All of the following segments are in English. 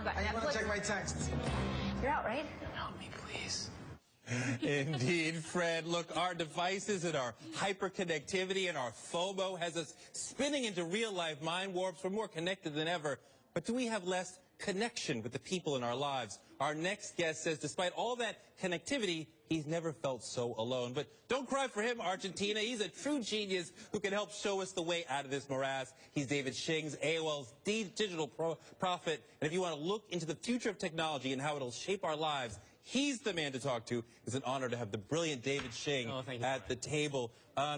about I Netflix. want to check my texts. You're out, right? Help me, please. Indeed, Fred. Look, our devices and our hyperconnectivity and our FOMO has us spinning into real-life mind warps. We're more connected than ever. But do we have less connection with the people in our lives? Our next guest says despite all that connectivity, he's never felt so alone. But don't cry for him, Argentina. He's a true genius who can help show us the way out of this morass. He's David Shing's AOL's digital prophet. And if you want to look into the future of technology and how it'll shape our lives, he's the man to talk to. It's an honor to have the brilliant David Shing at the table.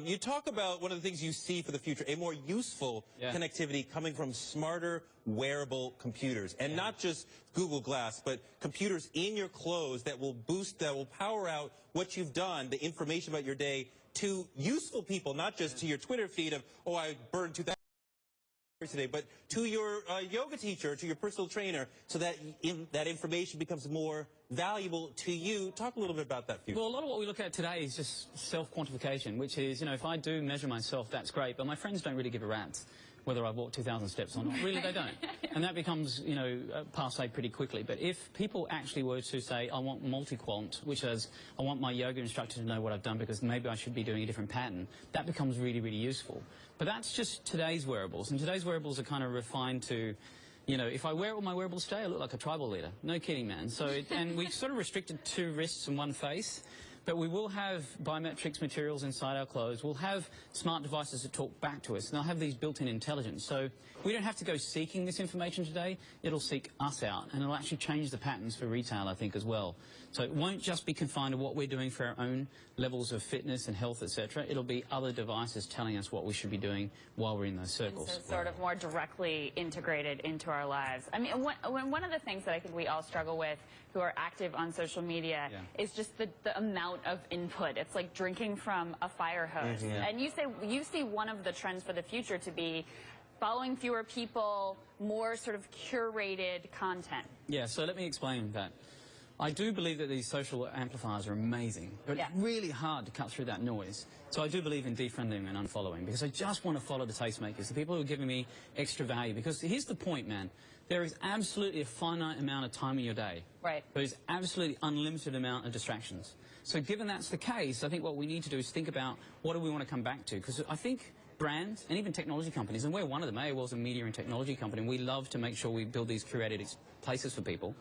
You talk about one of the things you see for the future, a more useful connectivity coming from smarter wearable computers. And not just Google Glass, but computers in your clothes that will boost, that will power out what you've done, the information about your day, to useful people, not just to your Twitter feed of, oh, I burned 2,000 today, but to your yoga teacher, to your personal trainer, so that that information becomes more valuable to you. Talk a little bit about that future. Well, a lot of what we look at today is just self-quantification, which is, you know, if I do measure myself, that's great, but my friends don't really give a rat's whether I've walked 2,000 steps or not. Really, they don't. And that becomes, you know, passé pretty quickly. But if people actually were to say, I want multi-quant, which is, I want my yoga instructor to know what I've done because maybe I should be doing a different pattern, that becomes really, really useful. But that's just today's wearables. And today's wearables are kind of refined to, you know, if I wear all my wearables today, I look like a tribal leader. No kidding, man. So, and we've sort of restricted 2 wrists and 1 face. But we will have biometrics materials inside our clothes. We'll have smart devices that talk back to us, and they'll have these built-in intelligence. So we don't have to go seeking this information today. It'll seek us out, and it'll actually change the patterns for retail, I think, as well. So it won't just be confined to what we're doing for our own levels of fitness and health, etc. It'll be other devices telling us what we should be doing while we're in those circles. And so sort of more directly integrated into our lives. I mean, one of the things that I think we all struggle with who are active on social media is just the amount of input. It's like drinking from a fire hose. And you see one of the trends for the future to be following fewer people, more sort of curated content. Yeah, so let me explain that. I do believe that these social amplifiers are amazing, but it's really hard to cut through that noise. So I do believe in defriending and unfollowing, because I just want to follow the tastemakers, the people who are giving me extra value. Because here's the point, man. There is absolutely a finite amount of time in your day. Right. There's absolutely unlimited amount of distractions. So given that's the case, I think what we need to do is think about what do we want to come back to. Because I think brands and even technology companies, and we're one of them, AOL's a media and technology company, and we love to make sure we build these curated places for people.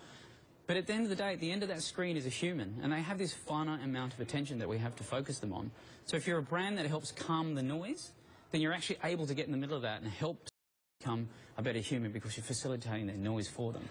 But at the end of the day, at the end of that screen is a human, and they have this finite amount of attention that we have to focus them on. So if you're a brand that helps calm the noise, then you're actually able to get in the middle of that and help become a better human because you're facilitating that noise for them.